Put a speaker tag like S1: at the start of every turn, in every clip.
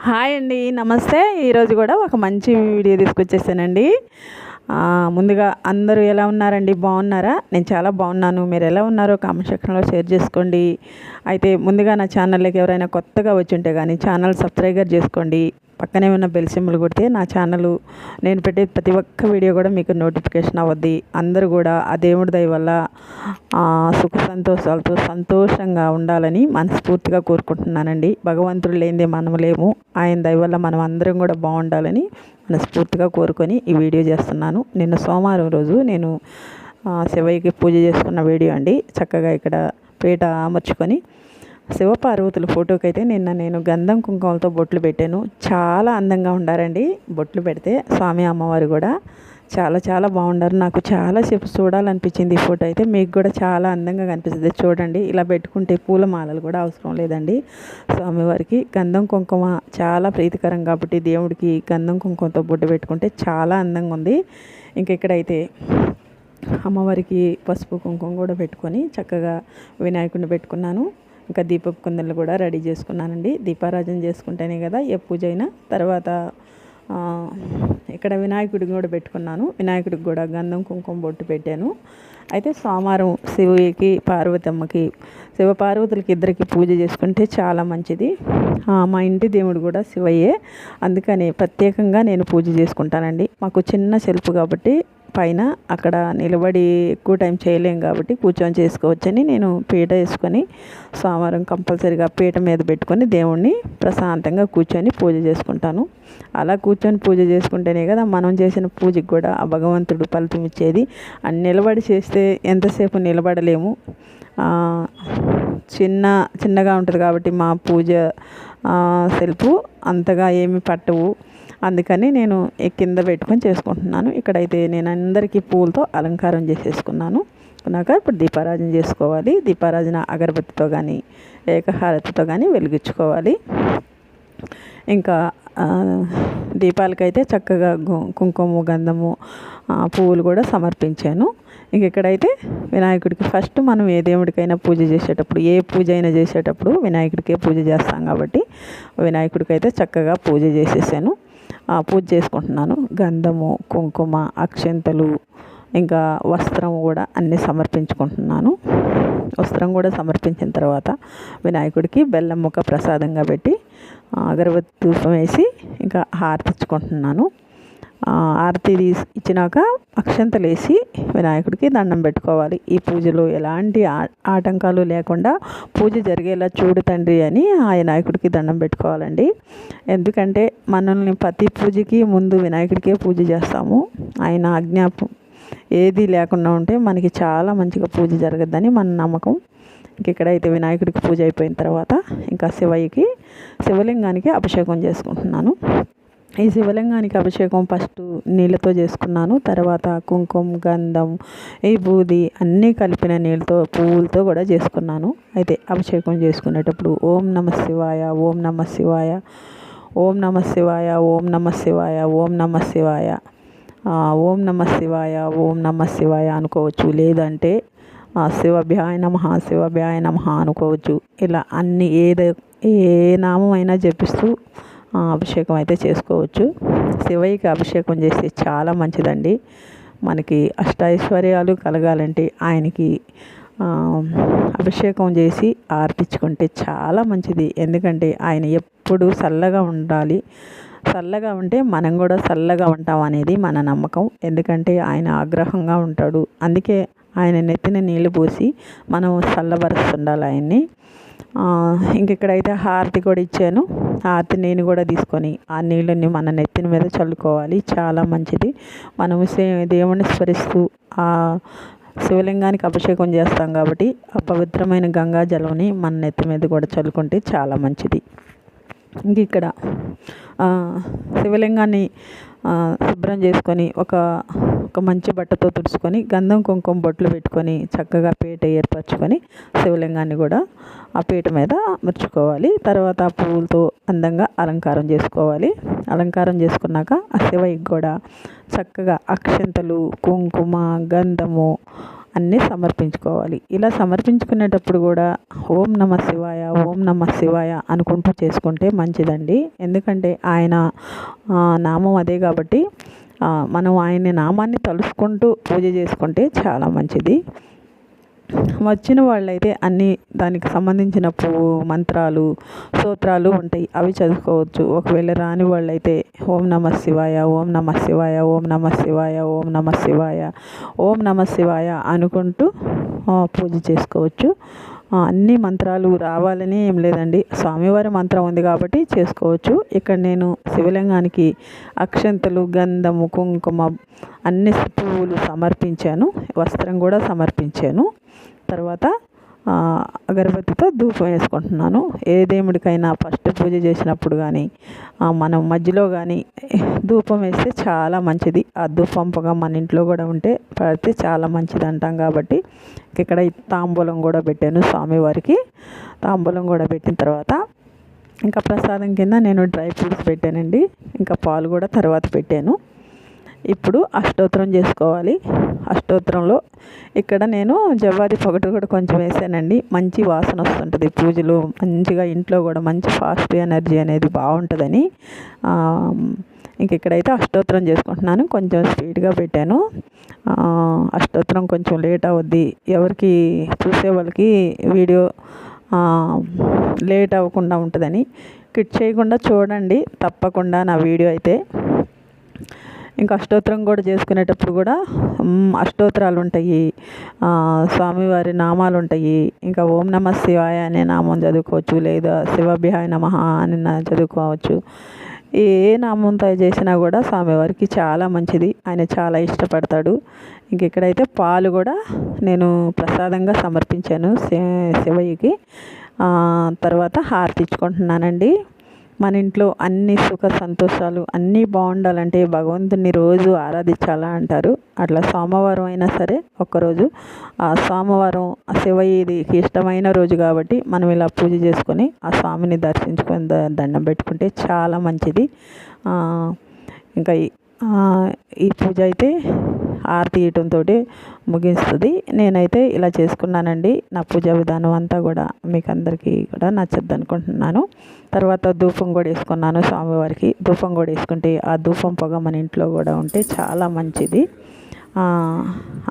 S1: Hi అండి, నమస్తే. ఈరోజు కూడా ఒక మంచి వీడియో తీసుకొచ్చేసానండి. ముందుగా అందరూ ఎలా ఉన్నారండి? బాగున్నారా? నేను చాలా బాగున్నాను. మీరు ఎలా ఉన్నారో కామెంట్ సెక్షన్లో షేర్ చేసుకోండి. అయితే ముందుగా నా ఛానల్లోకి ఎవరైనా కొత్తగా వచ్చి ఉంటే కానీ ఛానల్ సబ్స్క్రైబర్ చేసుకోండి. పక్కనే ఉన్న బెల్ సింబల్ కొడితే నా ఛానల్ నేను పెట్టే ప్రతి ఒక్క వీడియో కూడా మీకు నోటిఫికేషన్ అవ్వద్ది. అందరూ కూడా ఆ దేవుడి దయ వల్ల సుఖ సంతోషాలతో సంతోషంగా ఉండాలని మనస్ఫూర్తిగా కోరుకుంటున్నానండి. భగవంతుడు లేనిదే మనం లేము. ఆయన దయ వల్ల మనం అందరం కూడా బాగుండాలని మనస్ఫూర్తిగా కోరుకొని ఈ వీడియో చేస్తున్నాను. నిన్న సోమవారం రోజు నేను శివయ్యకి పూజ చేసుకున్న వీడియో అండి. చక్కగా ఇక్కడ పీట అమర్చుకొని శివపార్వతుల ఫోటోకి అయితే నిన్న నేను గంధం కుంకుమలతో బొట్లు పెట్టాను. చాలా అందంగా ఉండారండి బొట్లు పెడితే. స్వామి అమ్మవారు కూడా చాలా చాలా బాగుండారు. నాకు చాలాసేపు చూడాలనిపించింది ఈ ఫోటో. అయితే మీకు కూడా చాలా అందంగా కనిపిస్తుంది చూడండి. ఇలా పెట్టుకుంటే పూలమాలలు కూడా అవసరం లేదండి. స్వామివారికి గంధం కుంకుమ చాలా ప్రీతికరం కాబట్టి దేవుడికి గంధం కుంకుమతో బొట్టు పెట్టుకుంటే చాలా అందంగా ఉంది. ఇంక ఇక్కడైతే అమ్మవారికి పసుపు కుంకుమ కూడా పెట్టుకొని చక్కగా వినాయకుడిని పెట్టుకున్నాను. ఇంకా దీపపు కుందలు కూడా రెడీ చేసుకున్నానండి. దీపారాజన చేసుకుంటేనే కదా ఏ పూజ అయినా. తర్వాత ఇక్కడ వినాయకుడికి కూడా పెట్టుకున్నాను. వినాయకుడికి కూడా గంధం కుంకుమ బొట్టు పెట్టాను. అయితే సోమవారం శివుడికి పార్వతమ్మకి శివపార్వతులకి ఇద్దరికి పూజ చేసుకుంటే చాలా మంచిది. మా ఇంటి దేవుడు కూడా శివయ్యే, అందుకని ప్రత్యేకంగా నేను పూజ చేసుకుంటానండి. మాకు చిన్న సెల్ఫ్ కాబట్టి పైన అక్కడ నిలబడి ఎక్కువ టైం చేయలేం కాబట్టి కూర్చొని చేసుకోవచ్చని నేను పీట వేసుకొని సోమవారం కంపల్సరీగా పీట మీద పెట్టుకొని దేవుణ్ణి ప్రశాంతంగా కూర్చొని పూజ చేసుకుంటాను. అలా కూర్చొని పూజ చేసుకుంటేనే కదా మనం చేసిన పూజకి కూడా ఆ భగవంతుడు ఫలితం ఇచ్చేది. నిలబడి చేస్తే ఎంతసేపు నిలబడలేము. చిన్నగా ఉంటుంది కాబట్టి మా పూజ సెల్ఫ్ అంతగా ఏమి పట్టవు. అందుకని నేను కింద పెట్టుకొని చేసుకుంటున్నాను. ఇక్కడైతే నేను అందరికీ పూలతో అలంకారం చేసేసుకున్నాను. ఇప్పుడు దీపారాజన చేసుకోవాలి. దీపారాజన అగరబత్తితో కానీ ఏకహారతితో కానీ వెలిగించుకోవాలి. ఇంకా దీపాలకైతే చక్కగా కుంకుమ గంధము పువ్వులు కూడా సమర్పించాను. ఇక్కడైతే వినాయకుడికి ఫస్ట్ మనం ఏ దేవుడికైనా పూజ చేసేటప్పుడు ఏ పూజ అయినా చేసేటప్పుడు వినాయకుడికే పూజ చేస్తాం కాబట్టి వినాయకుడికి అయితే చక్కగా పూజ చేసేసాను. పూజ చేసుకుంటున్నాను. గంధము కుంకుమ అక్షంతలు ఇంకా వస్త్రం కూడా అన్నీ సమర్పించుకుంటున్నాను. వస్త్రం కూడా సమర్పించిన తర్వాత వినాయకుడికి బెల్లం ముక్క ప్రసాదంగా పెట్టి అగరబత్తి ధూపం వేసి ఇంకా హారతి ఇచ్చుకుంటున్నాను. హారతి ఇచ్చినాక అక్షంతలు వేసి వినాయకుడికి దండం పెట్టుకోవాలి. ఈ పూజలో ఎలాంటి ఆటంకాలు లేకుండా పూజ జరిగేలా చూడు తండ్రి అని ఆ వినాయకుడికి దండం పెట్టుకోవాలండి. ఎందుకంటే మనల్ని ప్రతి పూజకి ముందు వినాయకుడికే పూజ చేస్తాము. ఆయన ఆజ్ఞాపం ఏది లేకుండా ఉంటే మనకి చాలా మంచిగా పూజ జరగద్దని మన నమ్మకం. ఇక్కడైతే వినాయకుడికి పూజ అయిపోయిన తర్వాత ఇంకా శివలింగానికి అభిషేకం చేసుకుంటున్నాను. ఈ శివలింగానికి అభిషేకం ఫస్ట్ నీళ్ళతో చేసుకున్నాను. తర్వాత కుంకుమ గంధం ఈ బూది అన్నీ కలిపిన నీళ్ళతో పువ్వులతో కూడా చేసుకున్నాను. అయితే అభిషేకం చేసుకునేటప్పుడు ఓం నమః శివాయ ఓం నమః శివాయ ఓం నమః శివాయ ఓం నమః శివాయ ఓం నమః శివాయ ఓం నమః శివాయ ఓం నమః శివాయ అనుకోవచ్చు. లేదంటే శివభ్యాయ నమః శివభ్యాయ నమః అనుకోవచ్చు. ఇలా అన్ని ఏ నామం అయినా జపిస్తూ అభిషేకం అయితే చేసుకోవచ్చు. శివయ్యకి అభిషేకం చేస్తే చాలా మంచిదండి. మనకి అష్టైశ్వర్యాలు కలగాలంటే ఆయనకి అభిషేకం చేసి ఆర్తించుకుంటే చాలా మంచిది. ఎందుకంటే ఆయన ఎప్పుడు చల్లగా ఉండాలి. చల్లగా ఉంటే మనం కూడా చల్లగా ఉంటాం అనేది మన నమ్మకం. ఎందుకంటే ఆయన ఆగ్రహంగా ఉంటాడు. అందుకే ఆయన నెత్తిన నీళ్లు పోసి మనం చల్లబరుస్తుండాలి ఆయన్ని. ఇక్కడైతే హారతి కూడా ఇచ్చాను. హారతి నేను కూడా తీసుకొని ఆ నీళ్ళని మన నెత్తిన మీద చల్లుకోవాలి. చాలా మంచిది. మనము దేవుణ్ణి స్మరిస్తూ ఆ శివలింగానికి అభిషేకం చేస్తాం కాబట్టి ఆ పవిత్రమైన గంగా జలంని మన నెత్తి మీద కూడా చల్లుకుంటే చాలా మంచిది. ఇక్కడ శివలింగాన్ని శుభ్రం చేసుకొని ఒక మంచి బట్టతో తుడుచుకొని గంధం కుంకుమ బొట్లు పెట్టుకొని చక్కగా పీట ఏర్పరచుకొని శివలింగాన్ని కూడా ఆ పీట మీద అమర్చుకోవాలి. తర్వాత పువ్వులతో అందంగా అలంకారం చేసుకోవాలి. అలంకారం చేసుకున్నాక ఆ శివయ్యకి కూడా చక్కగా అక్షంతలు కుంకుమ గంధము అన్నీ సమర్పించుకోవాలి. ఇలా సమర్పించుకునేటప్పుడు కూడా ఓం నమ శివాయ, ఓం నమ శివాయ అనుకుంటూ చేసుకుంటే మంచిదండి. ఎందుకంటే ఆయన నామం అదే కాబట్టి మనం ఆయన నామాన్ని తలుసుకుంటూ పూజ చేసుకుంటే చాలా మంచిది. వచ్చిన వాళ్ళైతే అన్నీ దానికి సంబంధించిన మంత్రాలు, స్తోత్రాలు ఉంటాయి, అవి చదువుకోవచ్చు. ఒకవేళ రాని వాళ్ళైతే ఓం నమ శివాయ, ఓం నమ శివాయ, ఓం నమ శివాయ, ఓం నమ శివాయ, ఓం నమ శివాయ అనుకుంటూ పూజ చేసుకోవచ్చు. అన్ని మంత్రాలు రావాలని ఏం లేదండి, స్వామివారి మంత్రం ఉంది కాబట్టి చేసుకోవచ్చు. ఇక్కడ నేను శివలింగానికి అక్షంతలు, గంధము, కుంకుమ, అన్ని పువ్వులు సమర్పించాను, వస్త్రం కూడా సమర్పించాను. తర్వాత అగరబత్తితో ధూపం వేసుకుంటున్నాను. ఏ దేవుడికైనా ఫస్ట్ పూజ చేసినప్పుడు కానీ మనం మధ్యలో కానీ ధూపం వేస్తే చాలా మంచిది. ఆ ధూపం పొగ మన ఇంట్లో కూడా ఉంటే పడితే చాలా మంచిది అంటాం కాబట్టి ఇక్కడ తాంబూలం కూడా పెట్టాను స్వామివారికి. తాంబూలం కూడా పెట్టిన తర్వాత ఇంకా ప్రసాదం కింద నేను డ్రై ఫ్రూట్స్ పెట్టానండి, ఇంకా పాలు కూడా తర్వాత పెట్టాను. ఇప్పుడు అష్టోత్తరం చేసుకోవాలి. అష్టోత్తరంలో ఇక్కడ నేను జవ్వాది పొగటు కూడా కొంచెం వేసానండి, మంచి వాసన వస్తుంటుంది పూజలో, మంచిగా ఇంట్లో కూడా మంచి పాజిటివ్ ఎనర్జీ అనేది బాగుంటుందని. ఇక్కడైతే అష్టోత్తరం చేసుకుంటున్నాను, కొంచెం స్పీడ్గా పెట్టాను. అష్టోత్తరం కొంచెం లేట్ అవుద్ది, ఎవరికి చూసే వాళ్ళకి వీడియో లేట్ అవ్వకుండా ఉంటుందని కిట్ చేయకుండా చూడండి తప్పకుండా నా వీడియో అయితే. ఇంకా అష్టోత్తరం కూడా చేసుకునేటప్పుడు కూడా అష్టోత్తరాలు ఉంటాయి, స్వామివారి నామాలు ఉంటాయి. ఇంకా ఓం నమ శివాయ అనే నామం చదువుకోవచ్చు, లేదా శివాభ్యాయ నమః అని చదువుకోవచ్చు. ఏ నామంతో చేసినా కూడా స్వామివారికి చాలా మంచిది, ఆయన చాలా ఇష్టపడతాడు. ఇంక ఇక్కడైతే పాలు కూడా నేను ప్రసాదంగా సమర్పించాను శివయ్యకి. తర్వాత హారతి ఇచ్చుకుంటున్నానండి. మన ఇంట్లో అన్ని సుఖ సంతోషాలు అన్నీ బాగుండాలంటే భగవంతుని రోజు ఆరాధించాలా అంటారు. అట్లా సోమవారం అయినా సరే ఒక్కరోజు ఆ సోమవారం శివయ్యకి ఇష్టమైన రోజు కాబట్టి మనం ఇలా పూజ చేసుకొని ఆ స్వామిని దర్శించుకొని దండం పెట్టుకుంటే చాలా మంచిది. ఇంకా ఈ పూజ అయితే ఆరతి ఇయటంతో ముగిస్తుంది. నేనైతే ఇలా చేసుకున్నానండి. నా పూజా విధానం అంతా కూడా మీకు అందరికీ కూడా నచ్చద్దు అనుకుంటున్నాను. తర్వాత ధూపం కూడా వేసుకున్నాను స్వామివారికి. ధూపం కూడా వేసుకుంటే ఆ ధూపం పొగ మన ఇంట్లో కూడా ఉంటే చాలా మంచిది.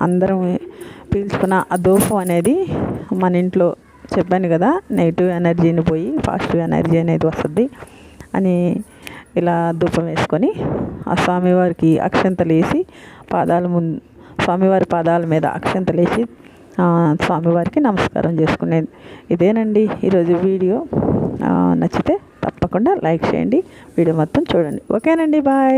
S1: అందరం పీల్చుకున్న ఆ ధూపం అనేది మన ఇంట్లో, చెప్పాను కదా, నెగిటివ్ ఎనర్జీని పోయి పాజిటివ్ ఎనర్జీ అనేది వస్తుంది అని ఇలా ధూపం వేసుకొని ఆ స్వామివారికి అక్షంతలు వేసి స్వామివారి పాదాల మీద అక్షంతలు వేసి స్వామివారికి నమస్కారం చేసుకునేది. ఇదేనండి ఈరోజు వీడియో. నచ్చితే తప్పకుండా లైక్ చేయండి, వీడియో మొత్తం చూడండి. ఓకేనండి, బాయ్.